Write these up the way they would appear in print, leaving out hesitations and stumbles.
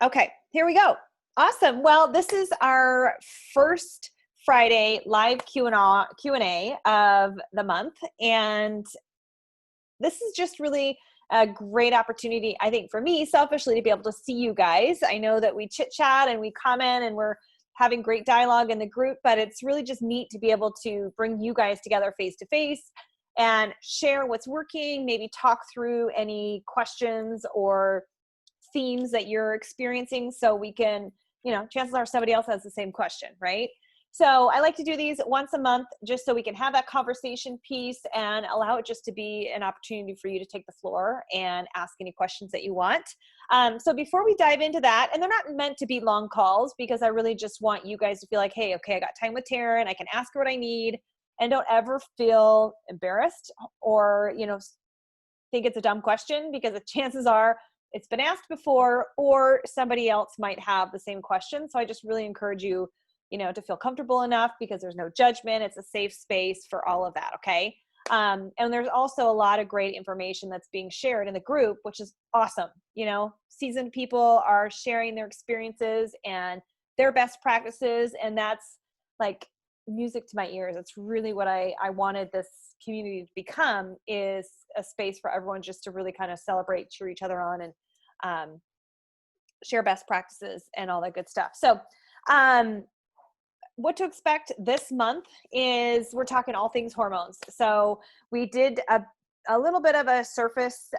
Okay, here we go. Awesome. Well, this is our first Friday live Q&A of the month. And this is just really a great opportunity, I think, for me, selfishly, to be able to see you guys. I know that we chit chat and we comment and we're having great dialogue in the group, but it's really just neat to be able to bring you guys together face to face and share what's working, maybe talk through any questions or themes that you're experiencing, so we can, chances are somebody else has the same question, right? So I like to do these once a month just so we can have that conversation piece and allow it just to be an opportunity for you to take the floor and ask any questions that you want. So before we dive into that, and they're not meant to be long calls because I really just want you guys to feel like, hey, okay, I got time with Taryn, I can ask her what I need, and don't ever feel embarrassed or, think it's a dumb question, because the chances are it's been asked before or somebody else might have the same question. So I just really encourage you, to feel comfortable enough, because there's no judgment. It's a safe space for all of that. Okay. And there's also a lot of great information that's being shared in the group, which is awesome. Seasoned people are sharing their experiences and their best practices. And that's like music to my ears. It's really what I wanted this community to become, is a space for everyone just to really kind of celebrate, cheer each other on, and share best practices and all that good stuff. So, what to expect this month is we're talking all things hormones. So we did a little bit of a surface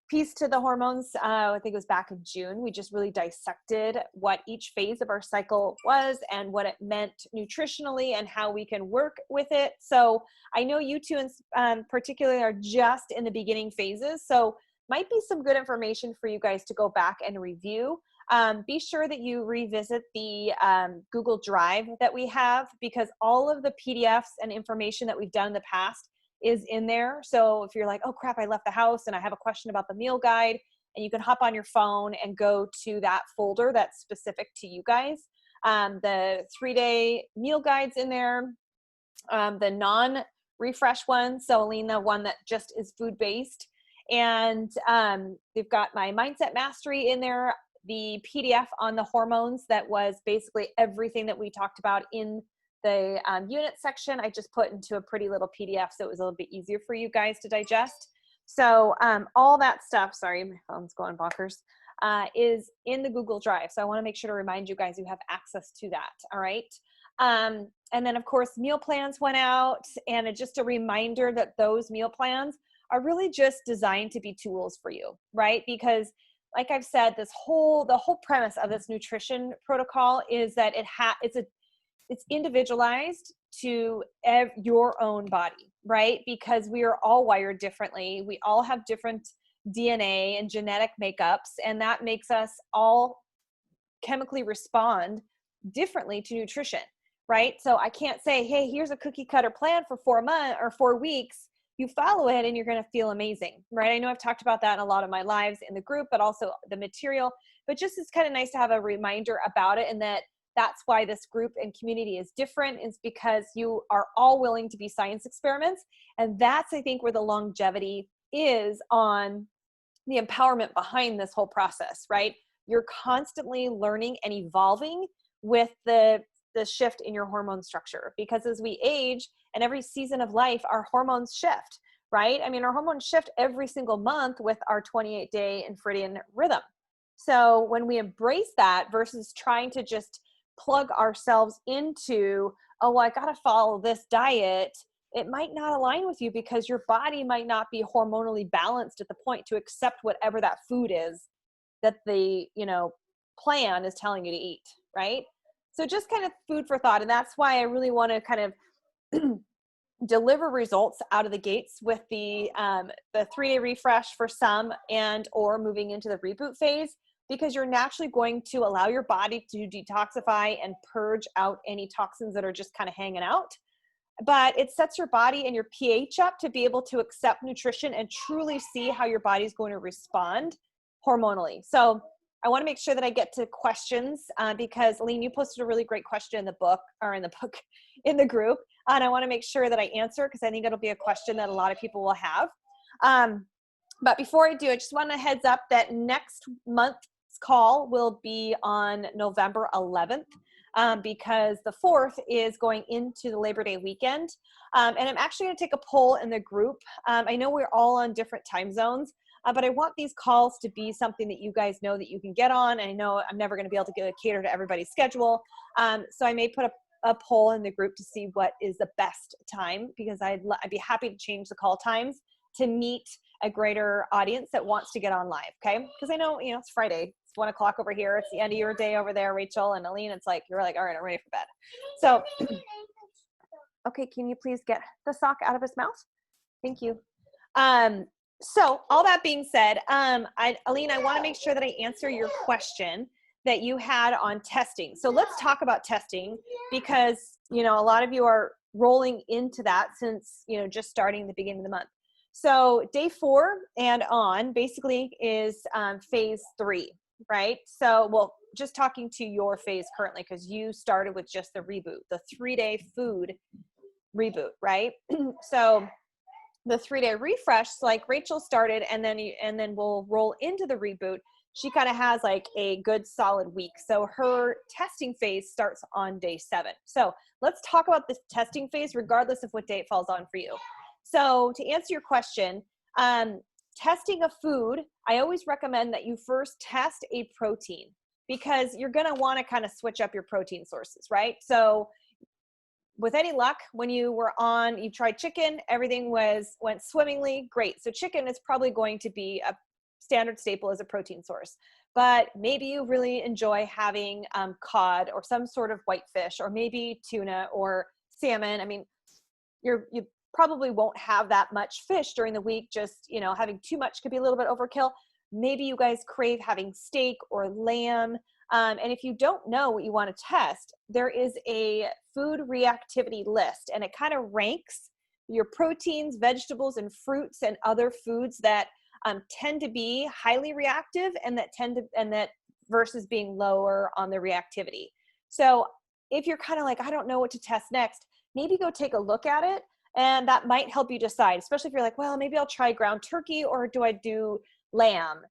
piece to the hormones. I think it was back in June. We just really dissected what each phase of our cycle was and what it meant nutritionally and how we can work with it. So I know you two particularly are just in the beginning phases. So might be some good information for you guys to go back and review. Be sure that you revisit the Google Drive that we have, because all of the PDFs and information that we've done in the past is in there. So if you're like, oh crap, I left the house and I have a question about the meal guide, and you can hop on your phone and go to that folder that's specific to you guys. The 3-day meal guide's in there, the non-refresh one, so Alina, one that just is food-based. And they've got my Mindset Mastery in there, the PDF on the hormones that was basically everything that we talked about in the unit section. I just put into a pretty little PDF so it was a little bit easier for you guys to digest. So all that stuff, sorry, my phone's going bonkers, is in the Google Drive. So I want to make sure to remind you guys you have access to that. All right. And then of course, meal plans went out, and it's just a reminder that those meal plans are really just designed to be tools for you, right? Because like I've said, the whole premise of this nutrition protocol is that it's individualized to your own body, right? Because we are all wired differently. We all have different DNA and genetic makeups, and that makes us all chemically respond differently to nutrition, right? So I can't say, hey, here's a cookie cutter plan for 4 months or 4 weeks. You follow it and you're going to feel amazing, right? I know I've talked about that in a lot of my lives in the group, but also the material, but just it's kind of nice to have a reminder about it. And that's why this group and community is different, is because you are all willing to be science experiments. And that's, I think, where the longevity is on the empowerment behind this whole process, right? You're constantly learning and evolving with the shift in your hormone structure, because as we age and every season of life, our hormones shift, right? I mean, our hormones shift every single month with our 28-day infradian rhythm. So when we embrace that versus trying to just plug ourselves into, oh, well, I got to follow this diet, it might not align with you, because your body might not be hormonally balanced at the point to accept whatever that food is that the, plan is telling you to eat, right? So just kind of food for thought. And that's why I really want to kind of deliver results out of the gates with the 3-day refresh for some, and or moving into the reboot phase, because you're naturally going to allow your body to detoxify and purge out any toxins that are just kind of hanging out. But it sets your body and your pH up to be able to accept nutrition and truly see how your body's going to respond hormonally. So I want to make sure that I get to questions because Aline, you posted a really great question in the group. And I want to make sure that I answer, because I think it'll be a question that a lot of people will have. But before I do, I just want to heads up that next month call will be on November 11th. Because the 4th is going into the Labor Day weekend. And I'm actually going to take a poll in the group. I know we're all on different time zones, but I want these calls to be something that you guys know that you can get on. And I know I'm never going to be able to cater to everybody's schedule. So I may put a poll in the group to see what is the best time, because I'd be happy to change the call times to meet a greater audience that wants to get on live. Okay. Because I know, it's Friday. 1 o'clock over here. It's the end of your day over there, Rachel and Aline. It's like, you're like, all right, I'm ready for bed. So, okay, can you please get the sock out of his mouth? Thank you. So all that being said, Aline, I want to make sure that I answer your question that you had on testing. So let's talk about testing, because, a lot of you are rolling into that since, just starting the beginning of the month. So day 4 and on basically is phase 3. Right? So, well, just talking to your phase currently, because you started with just the reboot, the 3-day food reboot, right? So the 3-day refresh, like Rachel started, and then we'll roll into the reboot. She kind of has like a good solid week. So her testing phase starts on day 7. So let's talk about this testing phase, regardless of what day it falls on for you. So to answer your question, testing a food, I always recommend that you first test a protein, because you're going to want to kind of switch up your protein sources, right? So with any luck, when you tried chicken, everything went swimmingly, great. So chicken is probably going to be a standard staple as a protein source. But maybe you really enjoy having cod or some sort of whitefish, or maybe tuna or salmon. I mean, you probably won't have that much fish during the week. Just, having too much could be a little bit overkill. Maybe you guys crave having steak or lamb. And if you don't know what you want to test, there is a food reactivity list, and it kind of ranks your proteins, vegetables, and fruits and other foods that tend to be highly reactive, and that versus being lower on the reactivity. So if you're kind of like, I don't know what to test next, maybe go take a look at it. And that might help you decide, especially if you're like, well, maybe I'll try ground turkey, or do I do lamb?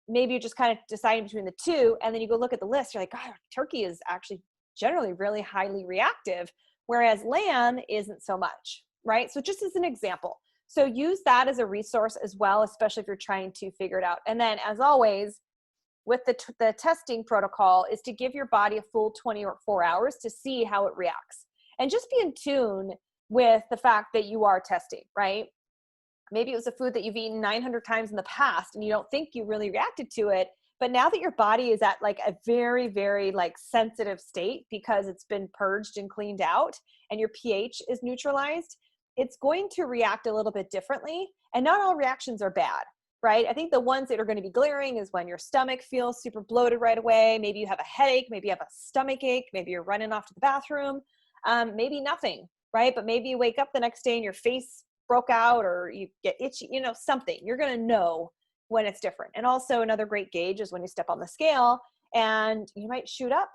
Maybe you're just kind of deciding between the two, and then you go look at the list. You're like, God, turkey is actually generally really highly reactive, whereas lamb isn't so much, right? So just as an example. So use that as a resource as well, especially if you're trying to figure it out. And then, as always, with the testing protocol is to give your body a full 24 hours to see how it reacts. And just be in tune with the fact that you are testing, right? Maybe it was a food that you've eaten 900 times in the past and you don't think you really reacted to it. But now that your body is at like a very, very like sensitive state, because it's been purged and cleaned out and your pH is neutralized, it's going to react a little bit differently. And not all reactions are bad, right? I think the ones that are going to be glaring is when your stomach feels super bloated right away. Maybe you have a headache, maybe you have a stomach ache, maybe you're running off to the bathroom, maybe nothing, right? But maybe you wake up the next day and your face broke out, or you get itchy, something. You're going to know when it's different. And also another great gauge is when you step on the scale and you might shoot up,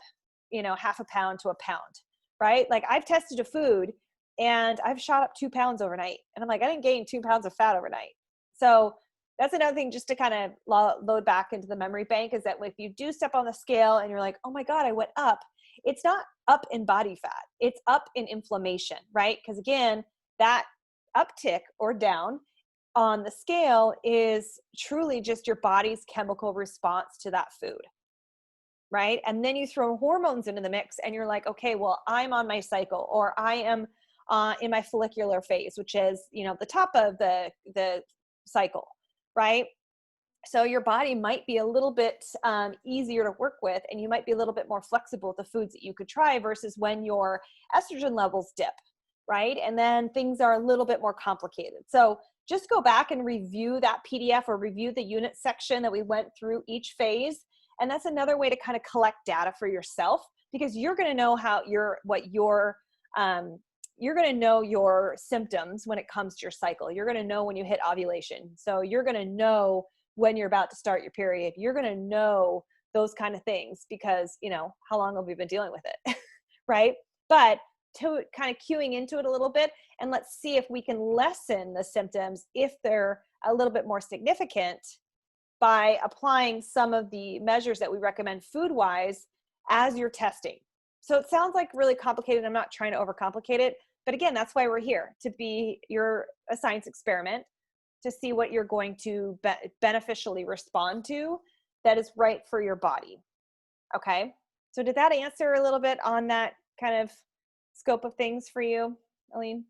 half a pound to a pound, right? Like I've tested a food and I've shot up 2 pounds overnight. And I'm like, I didn't gain 2 pounds of fat overnight. So that's another thing just to kind of load back into the memory bank, is that if you do step on the scale and you're like, oh my God, I went up, it's not up in body fat, it's up in inflammation, right? Because again, that uptick or down on the scale is truly just your body's chemical response to that food, right? And then you throw hormones into the mix and you're like, okay, well, I'm on my cycle, or I am in my follicular phase, which is, the top of the cycle, right? So your body might be a little bit easier to work with, and you might be a little bit more flexible with the foods that you could try versus when your estrogen levels dip, right? And then things are a little bit more complicated. So just go back and review that PDF, or review the unit section that we went through each phase. And that's another way to kind of collect data for yourself, because you're going to know you're going to know your symptoms when it comes to your cycle. You're going to know when you hit ovulation. So you're going to know when you're about to start your period. You're going to know those kind of things, because, how long have we been dealing with it, right? But to kind of cueing into it a little bit, and let's see if we can lessen the symptoms if they're a little bit more significant, by applying some of the measures that we recommend food-wise as you're testing. So it sounds like really complicated. I'm not trying to overcomplicate it, but again, that's why we're here, to be a science experiment, to see what you're going to beneficially respond to that is right for your body. Okay. So did that answer a little bit on that kind of scope of things for you, Aline?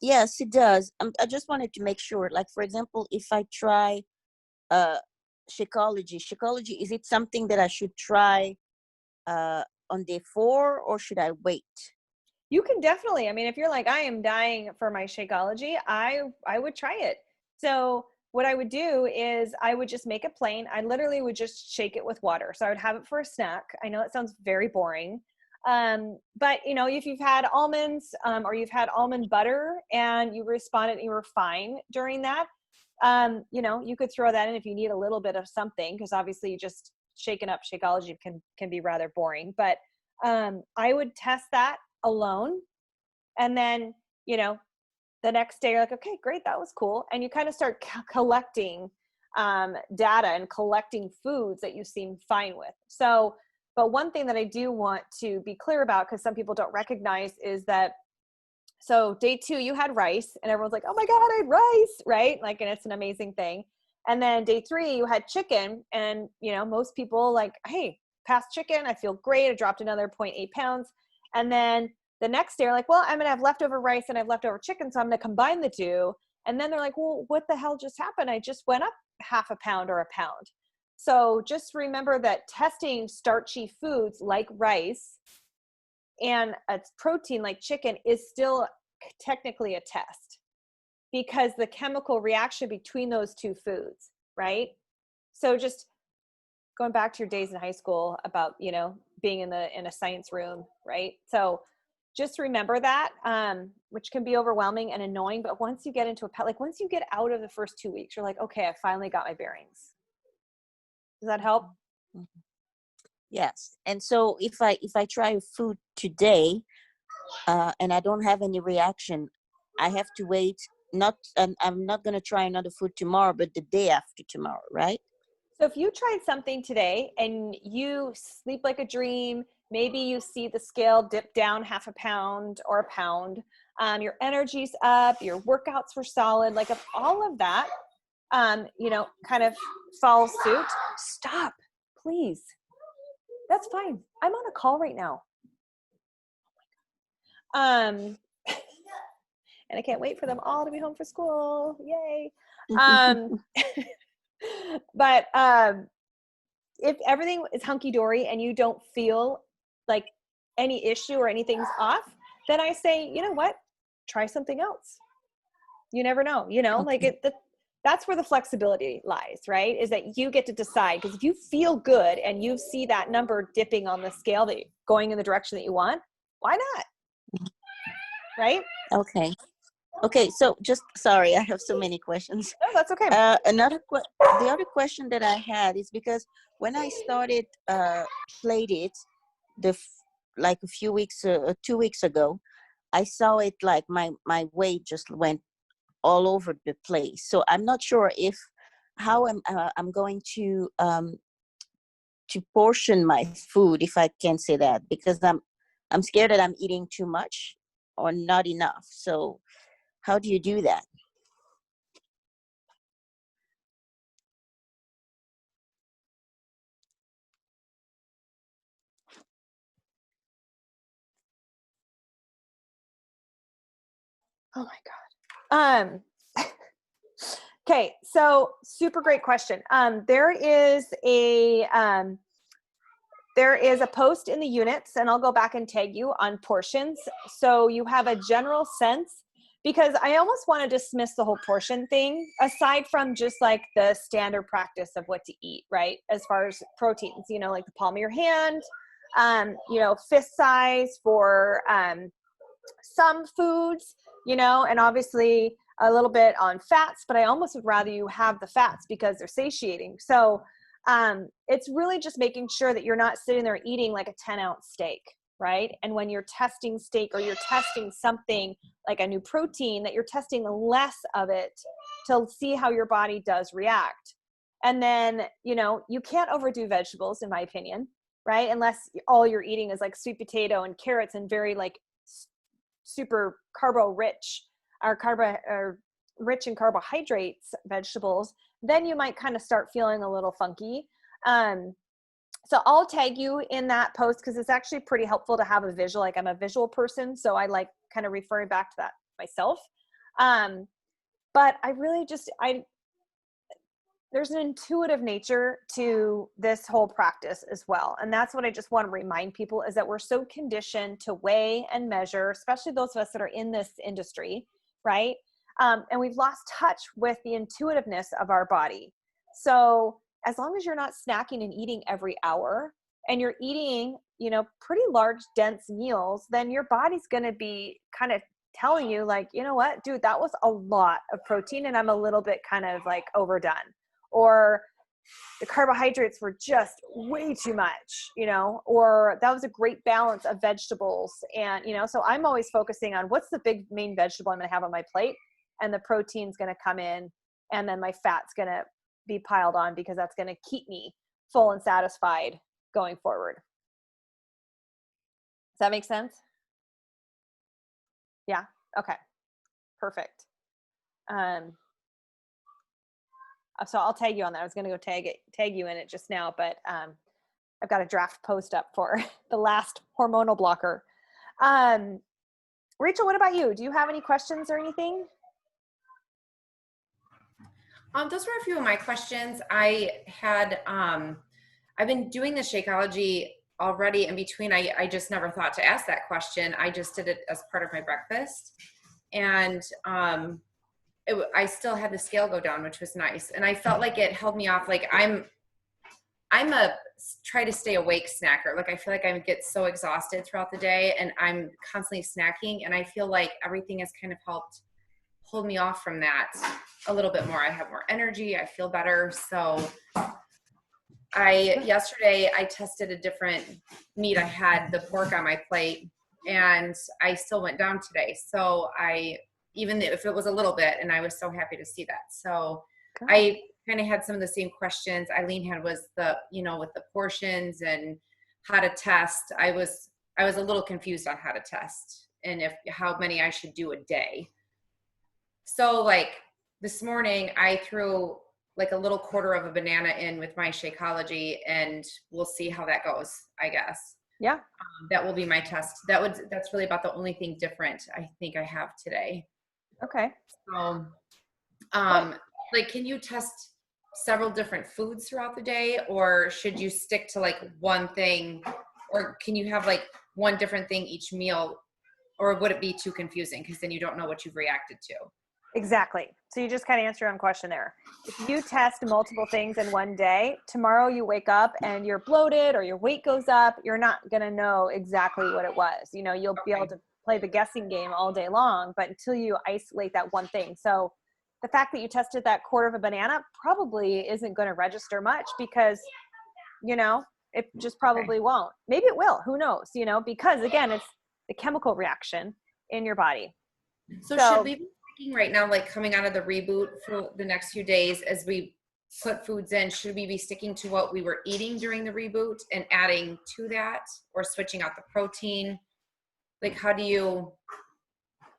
Yes, it does. I just wanted to make sure, like, for example, if I try uh Shakeology, is it something that I should try on day 4, or should I wait? You can definitely, I mean, if you're like, I am dying for my Shakeology, I would try it. So what I would do is I would just make it plain. I literally would just shake it with water. So I would have it for a snack. I know it sounds very boring. But you know, if you've had almonds, or you've had almond butter and you responded and you were fine during that, you know, you could throw that in if you need a little bit of something, because obviously just shaking up Shakeology can be rather boring. But I would test that alone, and then, you know, the next day you're like, okay, great, that was cool, and you kind of start collecting data and collecting foods that you seem fine with. So, but one thing that I do want to be clear about, because some people don't recognize, is that, so day 2 you had rice and everyone's like, oh my god, I had rice, right? Like, and it's an amazing thing. And then day 3 you had chicken, and you know, most people like, hey, past chicken, I feel great, I dropped another 0.8 pounds. And then the next day, you're like, well, I'm going to have leftover rice and I have leftover chicken, so I'm going to combine the two. And then they're like, well, what the hell just happened? I just went up half a pound or a pound. So just remember that testing starchy foods like rice and a protein like chicken is still technically a test, because the chemical reaction between those two foods, right? So just going back to your days in high school about, you know, being in a science room, right? So just remember that, which can be overwhelming and annoying. But once you get into like once you get out of the first 2 weeks, you're like, okay, I finally got my bearings. Does that help? Mhm. Yes. And so if I try food today, and I don't have any reaction, I have to wait. Not, and I'm not going to try another food tomorrow, but the day after tomorrow, right? So if you tried something today and you sleep like a dream, maybe you see the scale dip down half a pound or a pound, your energy's up, your workouts were solid, like if all of that, you know, kind of follows suit, stop, please. That's fine. I'm on a call right now. And I can't wait for them all to be home for school. Yay. But if everything is hunky-dory and you don't feel like any issue or anything's off, then I say, you know what? Try something else. You never know, you know, Okay. like that's where the flexibility lies, right? Is that you get to decide, because if you feel good and you see that number dipping on the scale, that going in the direction that you want, why not? Right? Okay. Okay. So just, sorry, I have so many questions. No, that's okay. The other question that I had is because when I started played it, like a few weeks, 2 weeks ago, I saw it like my weight just went all over the place. So I'm not sure if how I'm going to portion my food, if I can say that, because I'm scared that I'm eating too much or not enough. So how do you do that? Oh my God. Okay, so super great question. There is a post in the units, and I'll go back and tag you on portions, so you have a general sense, because I almost want to dismiss the whole portion thing, aside from just like the standard practice of what to eat, right? As far as proteins, you know, like the palm of your hand, you know, fist size for some foods, you know, and obviously a little bit on fats, but I almost would rather you have the fats because they're satiating. So it's really just making sure that you're not sitting there eating like a 10-ounce steak, right? And when you're testing steak or you're testing something like a new protein, that you're testing less of it to see how your body does react. And then, you know, you can't overdo vegetables, in my opinion, right? Unless all you're eating is like sweet potato and carrots and very like super carbo rich or rich in carbohydrates vegetables, then you might kind of start feeling a little funky. So I'll tag you in that post because it's actually pretty helpful to have a visual. Like I'm a visual person, so I like kind of referring back to that myself. But I really there's an intuitive nature to this whole practice as well. And that's what I just want to remind people, is that we're so conditioned to weigh and measure, especially those of us that are in this industry, right? And we've lost touch with the intuitiveness of our body. So as long as you're not snacking and eating every hour and you're eating, you know, pretty large, dense meals, then your body's going to be kind of telling you like, you know what, dude, that was a lot of protein and I'm a little bit kind of like overdone. Or the carbohydrates were just way too much, you know, or that was a great balance of vegetables. And, you know, so I'm always focusing on what's the big main vegetable I'm going to have on my plate, and the protein's going to come in, and then my fat's going to be piled on because that's going to keep me full and satisfied going forward. Does that make sense? Yeah. Okay. Perfect. So I'll tag you on that. I was going to go tag you in it just now, but I've got a draft post up for the last hormonal blocker. Rachel, what about you? Do you have any questions or anything? Those were a few of my questions. I've been doing the Shakeology already in between. I just never thought to ask that question. I just did it as part of my breakfast. And I still had the scale go down, which was nice. And I felt like it held me off. Like I'm a try to stay awake snacker. Like I feel like I get so exhausted throughout the day and I'm constantly snacking. And I feel like everything has kind of helped hold me off from that a little bit more. I have more energy. I feel better. So yesterday I tested a different meat. I had the pork on my plate and I still went down today. So even if it was a little bit, and I was so happy to see that. So good. I kind of had some of the same questions Eileen had, was with the portions and how to test. I was a little confused on how to test and how many I should do a day. So like this morning I threw like a little quarter of a banana in with my Shakeology, and we'll see how that goes, I guess. Yeah. That will be my test. That's really about the only thing different I think I have today. Okay. So, like, can you test several different foods throughout the day, or should you stick to like one thing, or can you have like one different thing each meal, or would it be too confusing because then you don't know what you've reacted to? Exactly. So you just kind of answered your own question there. If you test multiple things in one day, tomorrow you wake up and you're bloated or your weight goes up, you're not going to know exactly what it was. You know, you'll be able to play the guessing game all day long, but until you isolate that one thing. So the fact that you tested that quarter of a banana probably isn't going to register much because, you know, it just probably won't. Maybe it will. Who knows? You know, because again, it's the chemical reaction in your body. So should we be thinking right now, like coming out of the reboot for the next few days, as we put foods in, should we be sticking to what we were eating during the reboot and adding to that, or switching out the protein? Like, how do you,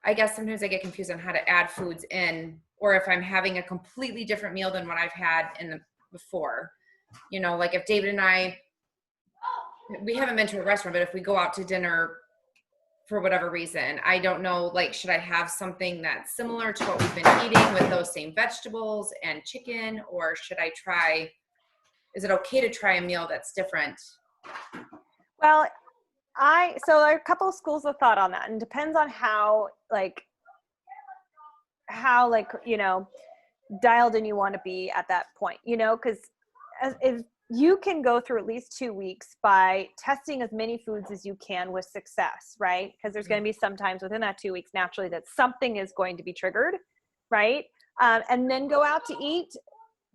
I guess sometimes I get confused on how to add foods in, or if I'm having a completely different meal than what I've had before. You know, like if David and we haven't been to a restaurant, but if we go out to dinner for whatever reason, I don't know, like, should I have something that's similar to what we've been eating with those same vegetables and chicken, or should I is it okay to try a meal that's different? Well, so there are a couple of schools of thought on that, and depends on how, you know, dialed in you want to be at that point, you know, because if you can go through at least 2 weeks by testing as many foods as you can with success, right? Because there's going to be some times within that 2 weeks, naturally, that something is going to be triggered, right? And then go out to eat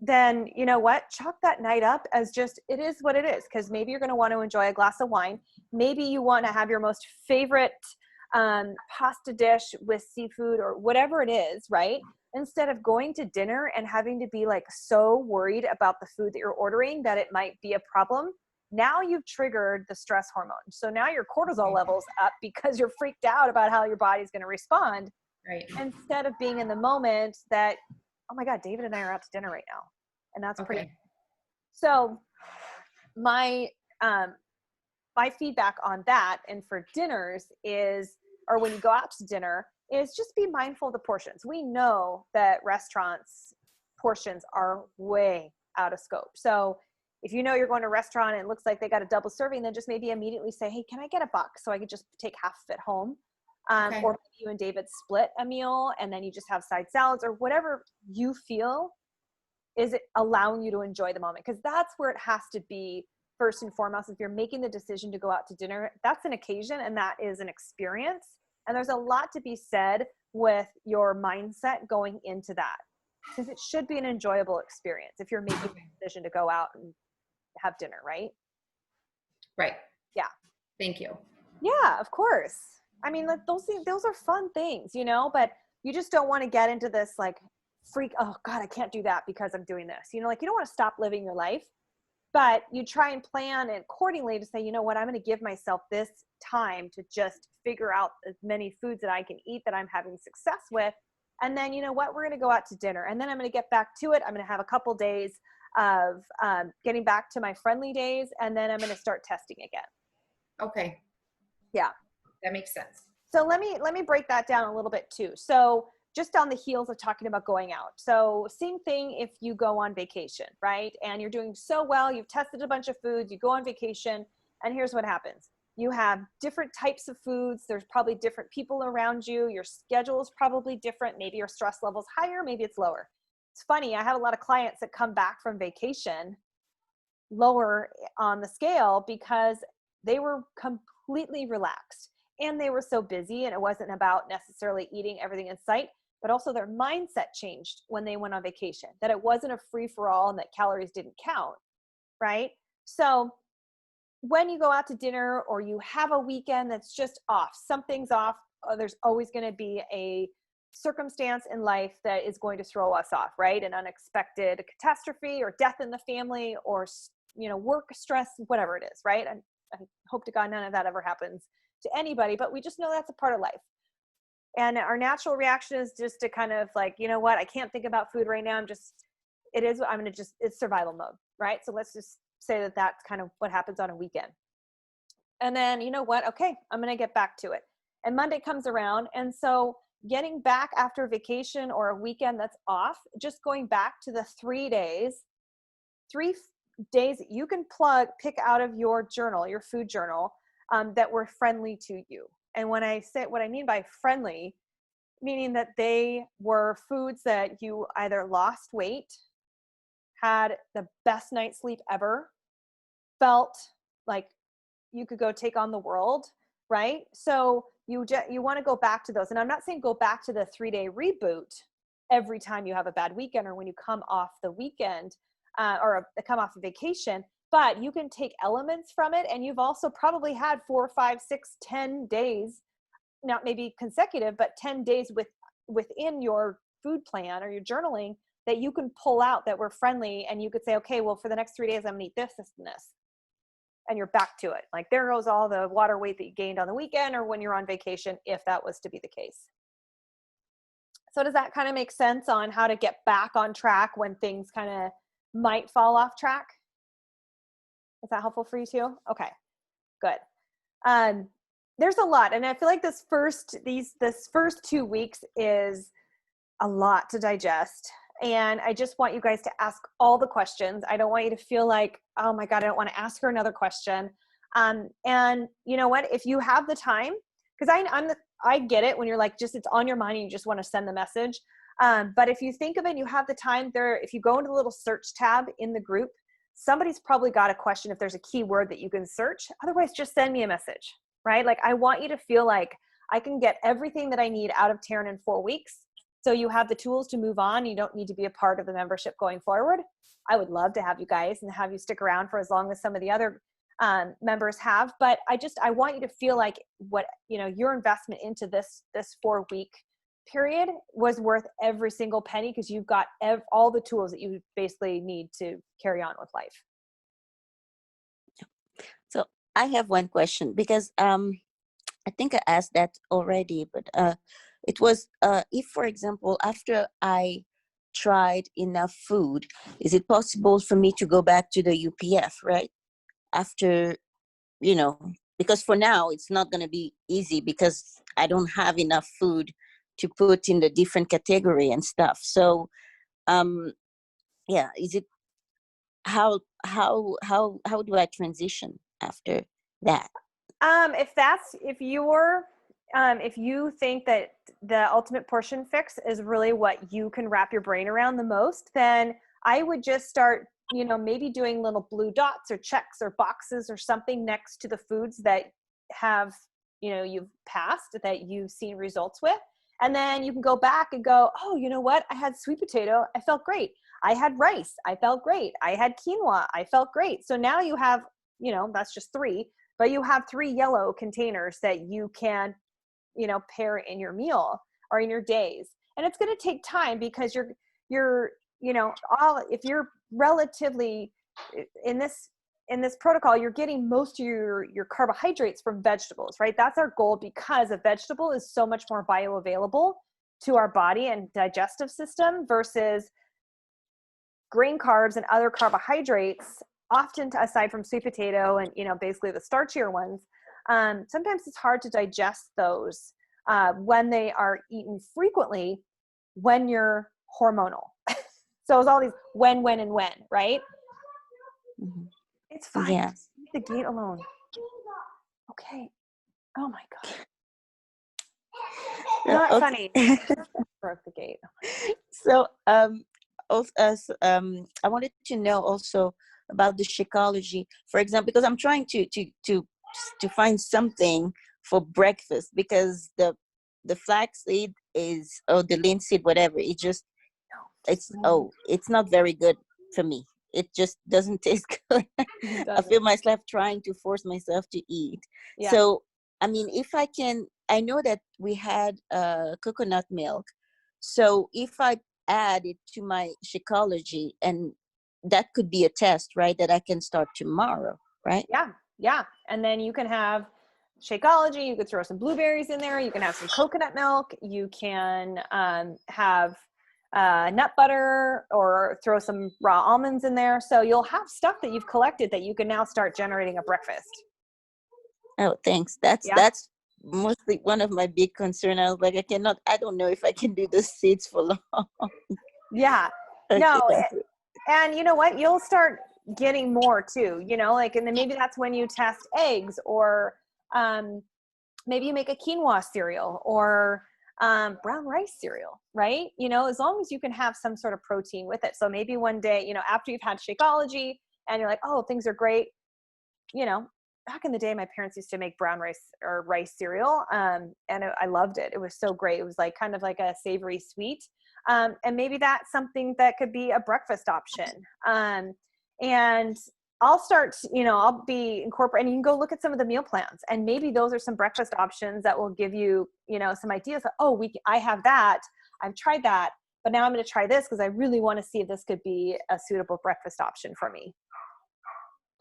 then you know what? Chalk that night up as just, it is what it is. Because maybe you're going to want to enjoy a glass of wine. Maybe you want to have your most favorite pasta dish with seafood or whatever it is, right? Instead of going to dinner and having to be like so worried about the food that you're ordering that it might be a problem. Now you've triggered the stress hormone. So now your cortisol levels up because you're freaked out about how your body's going to respond. Right. Instead of being in the moment that, oh my God, David and I are out to dinner right now. And that's pretty. Okay. So my feedback on that and for dinners is, or when you go out to dinner, is just be mindful of the portions. We know that restaurants portions are way out of scope. So if you know you're going to a restaurant and it looks like they got a double serving, then just maybe immediately say, hey, can I get a box so I could just take half of it home? Okay. Or maybe you and David split a meal and then you just have side salads or whatever you feel is it allowing you to enjoy the moment. Because that's where it has to be first and foremost. If you're making the decision to go out to dinner, that's an occasion and that is an experience. And there's a lot to be said with your mindset going into that, because it should be an enjoyable experience if you're making the decision to go out and have dinner, right? Right. Yeah. Thank you. Yeah, of course. I mean, like, those are fun things, you know, but you just don't want to get into this like freak, oh God, I can't do that because I'm doing this. You know, like you don't want to stop living your life, but you try and plan it accordingly to say, you know what, I'm going to give myself this time to just figure out as many foods that I can eat that I'm having success with. And then, you know what, we're going to go out to dinner and then I'm going to get back to it. I'm going to have a couple days of getting back to my friendly days. And then I'm going to start testing again. Okay. Yeah. That makes sense. So let me break that down a little bit too. So just on the heels of talking about going out. So same thing if you go on vacation, right? And you're doing so well, you've tested a bunch of foods, you go on vacation, and here's what happens. You have different types of foods. There's probably different people around you. Your schedule is probably different. Maybe your stress level's higher, maybe it's lower. It's funny, I have a lot of clients that come back from vacation lower on the scale because they were completely relaxed and they were so busy, and it wasn't about necessarily eating everything in sight, but also their mindset changed when they went on vacation, that it wasn't a free-for-all and that calories didn't count, right? So when you go out to dinner or you have a weekend that's just off, something's off, there's always going to be a circumstance in life that is going to throw us off, right? An unexpected catastrophe or death in the family or, you know, work stress, whatever it is, right? And I hope to God none of that ever happens to anybody, but we just know that's a part of life. And our natural reaction is just to kind of like, you know what, I can't think about food right now. It's survival mode, right? So let's just say that that's kind of what happens on a weekend. And then, you know what, okay, I'm going to get back to it. And Monday comes around. And so getting back after vacation or a weekend that's off, just going back to the 3 days that you can pick out of your journal, your food journal, that were friendly to you. And when I say what I mean by friendly, meaning that they were foods that you either lost weight, had the best night's sleep ever, felt like you could go take on the world, right? So you want to go back to those. And I'm not saying go back to the 3-day reboot every time you have a bad weekend or when you come off the weekend or come off a vacation, but you can take elements from it. And you've also probably had 4, 5, 6, 10 days, not maybe consecutive, but 10 days within your food plan or your journaling that you can pull out that were friendly. And you could say, okay, well, for the next 3 days, I'm gonna eat this, this, and this. And you're back to it. Like there goes all the water weight that you gained on the weekend or when you're on vacation, if that was to be the case. So does that kind of make sense on how to get back on track when things kind of might fall off track? Is that helpful for you too? Okay, good. There's a lot. And I feel like this first 2 weeks is a lot to digest. And I just want you guys to ask all the questions. I don't want you to feel like, oh my God, I don't want to ask her another question. And you know what, if you have the time, because I get it when you're like, just, it's on your mind and you just want to send the message. But if you think of it and you have the time there, if you go into the little search tab in the group, somebody's probably got a question if there's a keyword that you can search. Otherwise, just send me a message, right? Like I want you to feel like I can get everything that I need out of Taryn in 4 weeks. so you have the tools to move on. You don't need to be a part of the membership going forward. I would love to have you guys and have you stick around for as long as some of the other members have, but I want you to feel like what, your investment into this 4-week period was worth every single penny, because you've got all the tools that you basically need to carry on with life. So I have one question, because I think I asked that already, but it was if, for example, after I tried enough food, is it possible for me to go back to the UPF, right? After, because for now it's not going to be easy, because I don't have enough food to put in the different category and stuff. So is it, how do I transition after that? If you think that the ultimate portion fix is really what you can wrap your brain around the most, then I would just start, maybe doing little blue dots or checks or boxes or something next to the foods that have, you've passed, that you've seen results with. And then you can go back and go, oh, you know what? I had sweet potato. I felt great. I had rice. I felt great. I had quinoa. I felt great. So now you have, that's just 3, but you have 3 yellow containers that you can, pair in your meal or in your days. And it's going to take time, because if you're relatively in this protocol, you're getting most of your carbohydrates from vegetables, right? That's our goal, because a vegetable is so much more bioavailable to our body and digestive system versus grain carbs and other carbohydrates. Often, aside from sweet potato and, basically the starchier ones, sometimes it's hard to digest those when they are eaten frequently when you're hormonal. So it's all these when, and when, right? Mm-hmm. It's fine. Yeah. Just leave the gate alone. Okay. Oh my God. Not Okay. funny. Broke the gate. So also, I wanted to know also about the Shakeology, for example, because I'm trying to find something for breakfast, because the flaxseed is, or the linseed, whatever, it's not very good for me. It just doesn't taste good. I feel myself trying to force myself to eat. Yeah. So I mean, if I can, I know that we had coconut milk. So if I add it to my Shakeology, and that could be a test, right? That I can start tomorrow, right? Yeah. And then you can have Shakeology. You could throw some blueberries in there. You can have some coconut milk. You can have nut butter, or throw some raw almonds in there. So you'll have stuff that you've collected that you can now start generating a breakfast. Oh, thanks. That's mostly one of my big concerns. I was like, I don't know if I can do the seeds for long. Yeah. Okay. No. And you know what? You'll start getting more too, and then maybe that's when you test eggs, or maybe you make a quinoa cereal, or brown rice cereal, right? As long as you can have some sort of protein with it. So maybe one day, after you've had Shakeology and you're like, oh, things are great. Back in the day, my parents used to make brown rice or rice cereal. And I loved it. It was so great. It was like kind of like a savory sweet. And maybe that's something that could be a breakfast option. And I'll start, I'll be incorporating, you can go look at some of the meal plans, and maybe those are some breakfast options that will give you, some ideas of, oh, I have that. I've tried that, but now I'm going to try this because I really want to see if this could be a suitable breakfast option for me.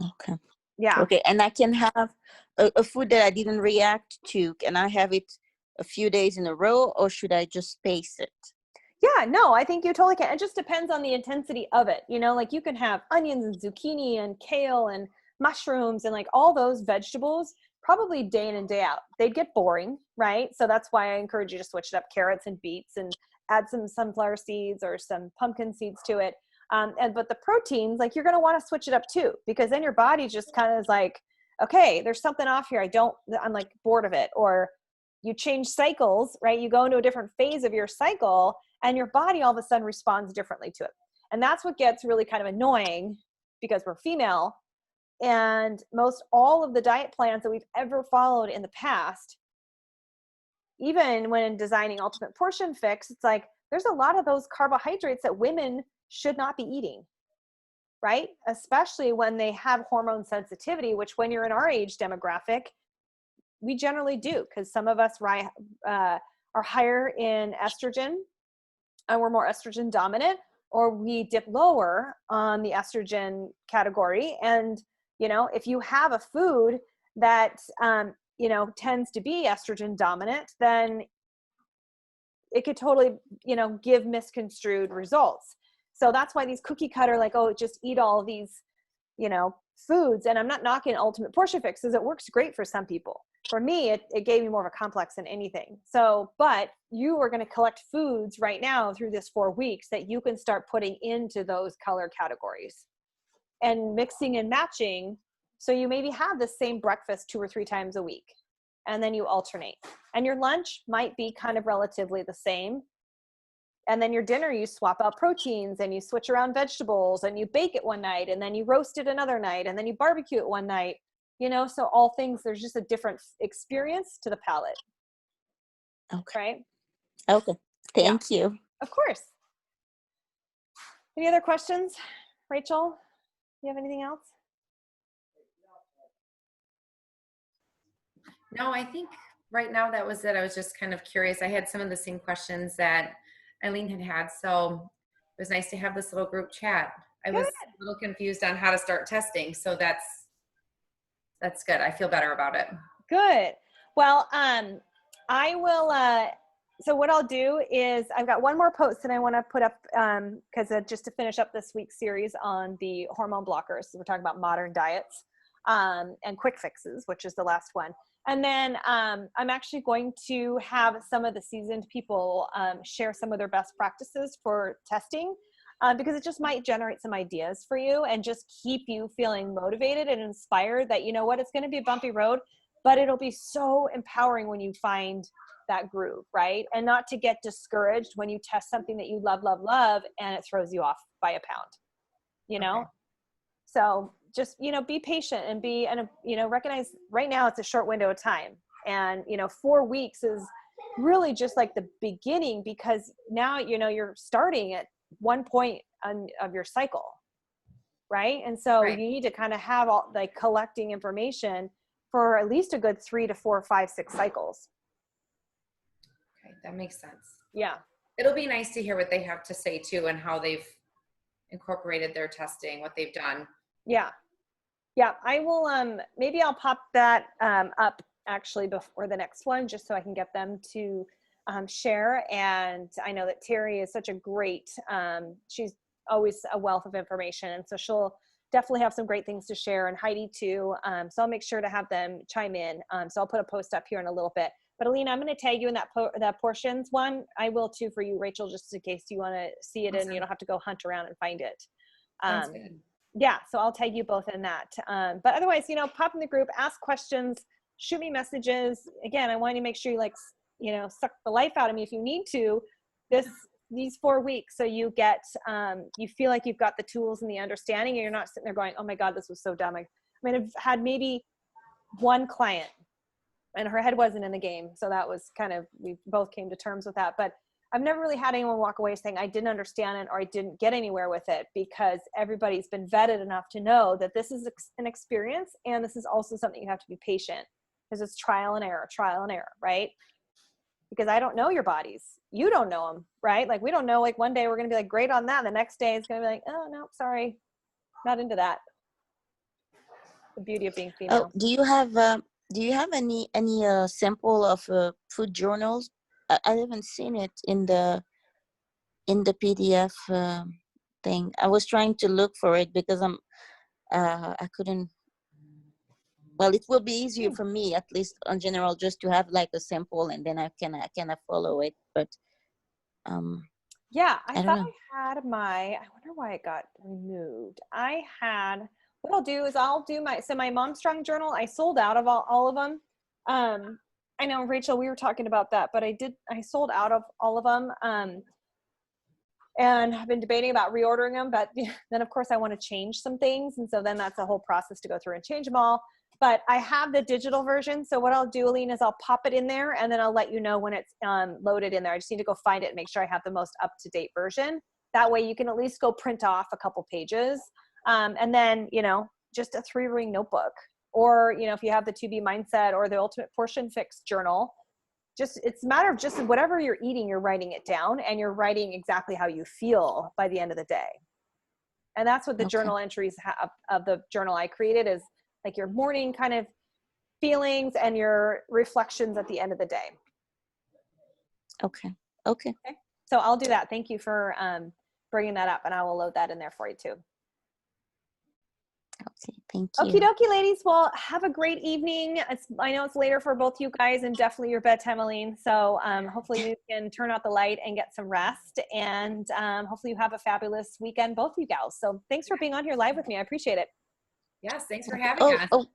Okay. Yeah. Okay. And I can have a food that I didn't react to. Can I have it a few days in a row, or should I just space it? Yeah, no, I think you totally can. It just depends on the intensity of it. Like you can have onions and zucchini and kale and mushrooms and like all those vegetables probably day in and day out. They'd get boring, right? So that's why I encourage you to switch it up, carrots and beets, and add some sunflower seeds or some pumpkin seeds to it. But the proteins, like, you're going to want to switch it up too, because then your body just kind of is like, okay, there's something off here. I'm like bored of it. Or you change cycles, right? You go into a different phase of your cycle, and your body all of a sudden responds differently to it. And that's what gets really kind of annoying, because we're female, and most all of the diet plans that we've ever followed in the past, even when designing Ultimate Portion Fix, it's like, there's a lot of those carbohydrates that women should not be eating, right? Especially when they have hormone sensitivity, which when you're in our age demographic, we generally do, because some of us are higher in estrogen and we're more estrogen dominant, or we dip lower on the estrogen category. And, you know, if you have a food that, you know, tends to be estrogen dominant, then it could totally, you know, give misconstrued results. So that's why these cookie cutter, like, oh, just eat all these, you know, foods. And I'm not knocking Ultimate Portion Fixes. It works great for some people. For me, it gave me more of a complex than anything. So, but you are going to collect foods right now through this 4 weeks that you can start putting into those color categories and mixing and matching. So you maybe have the same breakfast 2 or 3 times a week, and then you alternate. And your lunch might be kind of relatively the same. And then your dinner, you swap out proteins and you switch around vegetables, and you bake it one night and then you roast it another night and then you barbecue it one night, you know, so all things, there's just a different experience to the palate. Okay. Right? Okay. Thank you. Of course. Any other questions? Rachel, you have anything else? No, I think right now that was it. I was just kind of curious. I had some of the same questions that Eileen had. So it was nice to have this little group chat. I was a little confused on how to start testing. So that's good. I feel better about it. Good. Well, I will, so what I'll do is I've got one more post that I want to put up, because just to finish up this week's series on the hormone blockers. So we're talking about modern diets, and quick fixes, which is the last one. And then I'm actually going to have some of the seasoned people share some of their best practices for testing, because it just might generate some ideas for you and just keep you feeling motivated and inspired that, you know what, it's going to be a bumpy road, but it'll be so empowering when you find that groove, right? And not to get discouraged when you test something that you love, love, love, and it throws you off by a pound, you know? Okay. So just, you know, be patient and you know, recognize right now it's a short window of time. And, you know, 4 weeks is really just like the beginning, because now, you know, you're starting at one point of your cycle, right? And so Right. you need to kind of have all, like, collecting information for at least a good 3 to 4, 5, 6 cycles. Okay, that makes sense. Yeah. It'll be nice to hear what they have to say too, and how they've incorporated their testing, what they've done. Yeah. Yeah. I will, maybe I'll pop that up actually before the next one, just so I can get them to share. And I know that Terry is such a great, she's always a wealth of information. And so she'll definitely have some great things to share, and Heidi too. So I'll make sure to have them chime in. So I'll put a post up here in a little bit. But Alina, I'm going to tag you in that portions one. I will too for you, Rachel, just in case you want to see it. Awesome. And you don't have to go hunt around and find it. Sounds good. Yeah, so I'll tag you both in that. But otherwise, you know, pop in the group, ask questions, shoot me messages. Again, I want you to make sure you, like, you know, suck the life out of me if you need to these 4 weeks, so you get you feel like you've got the tools and the understanding, and you're not sitting there going, oh my God, this was so dumb. I mean, I've had maybe one client and her head wasn't in the game, so that was kind of, we both came to terms with that. But I've never really had anyone walk away saying I didn't understand it or I didn't get anywhere with it, because everybody's been vetted enough to know that this is an experience, and this is also something you have to be patient, because it's trial and error, right? Because I don't know your bodies. You don't know them, right? Like, we don't know, like, one day we're going to be like, great on that. And the next day it's going to be like, oh no, sorry, not into that. The beauty of being female. Oh, do you have any sample of food journals? I haven't seen it in the PDF thing. I was trying to look for it because I couldn't. Well, it will be easier for me, at least in general, just to have like a sample, and then I can follow it. But yeah, I don't thought know. I had I wonder why it got removed. What I'll do is I'll do my Mom Strong journal. I sold out of all of them. I know, Rachel, we were talking about that, but I sold out of all of them. And I've been debating about reordering them, but then of course I want to change some things. And so then that's a whole process to go through and change them all. but I have the digital version. So what I'll do, Aline, is I'll pop it in there and then I'll let you know when it's loaded in there. I just need to go find it and make sure I have the most up-to-date version. That way you can at least go print off a couple pages. And then, you know, just a 3-ring notebook, or, you know, if you have the 2B mindset or the ultimate portion fix journal, just, it's a matter of just whatever you're eating, you're writing it down and you're writing exactly how you feel by the end of the day. And that's what the journal entries of the journal I created is like your morning kind of feelings and your reflections at the end of the day. Okay. So I'll do that. Thank you for bringing that up, and I will load that in there for you too. Okay, thank you. Okie dokie, ladies. Well, have a great evening. I know it's later for both you guys and definitely your bedtime, Aline. So hopefully you can turn out the light and get some rest. And hopefully you have a fabulous weekend, both you gals. So thanks for being on here live with me. I appreciate it. Yes, thanks for having us. Oh,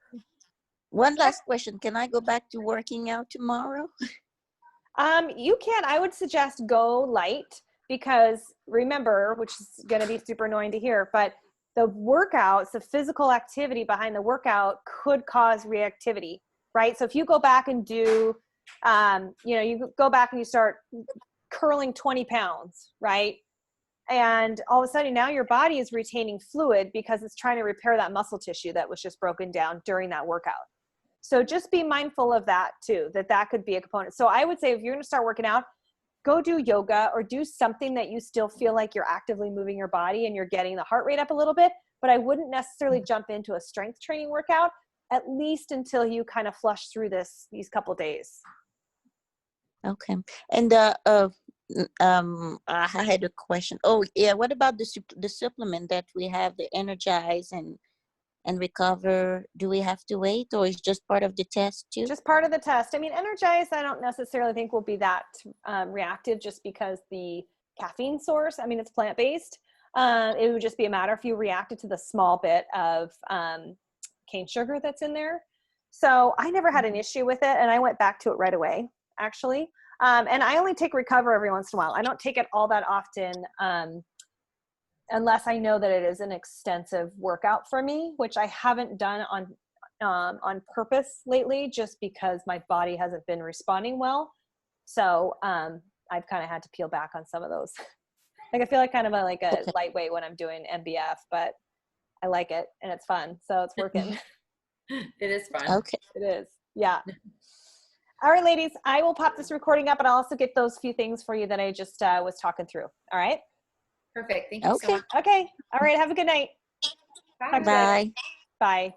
one last question. Can I go back to working out tomorrow? You can. I would suggest go light, because remember, which is going to be super annoying to hear, but the workouts, the physical activity behind the workout could cause reactivity, right? So if you go back and do, you know, you go back and you start curling 20 pounds, right? And all of a sudden now your body is retaining fluid because it's trying to repair that muscle tissue that was just broken down during that workout. So just be mindful of that too, that could be a component. So I would say if you're going to start working out, go do yoga or do something that you still feel like you're actively moving your body and you're getting the heart rate up a little bit. But I wouldn't necessarily jump into a strength training workout, at least until you kind of flush through these couple days. Okay. And I had a question. Oh yeah, what about the supplement that we have, the Energize and Recover? Do we have to wait, or is just part of the test too? Just part of the test. I mean, Energize, I don't necessarily think will be that reactive, just because the caffeine source, I mean, it's plant-based. It would just be a matter if you reacted to the small bit of cane sugar that's in there. So I never had an issue with it, and I went back to it right away, actually. And I only take Recover every once in a while. I don't take it all that often, unless I know that it is an extensive workout for me, which I haven't done on purpose lately, just because my body hasn't been responding well. So I've kind of had to peel back on some of those. Like I feel like kind of like a lightweight when I'm doing MBF, but I like it and it's fun. So it's working. It is fun. Okay. It is. Yeah. All right, ladies, I will pop this recording up and I'll also get those few things for you that I just was talking through. All right. Perfect. Thank you so much. Okay. All right. Have a good night. Bye. Bye. Bye.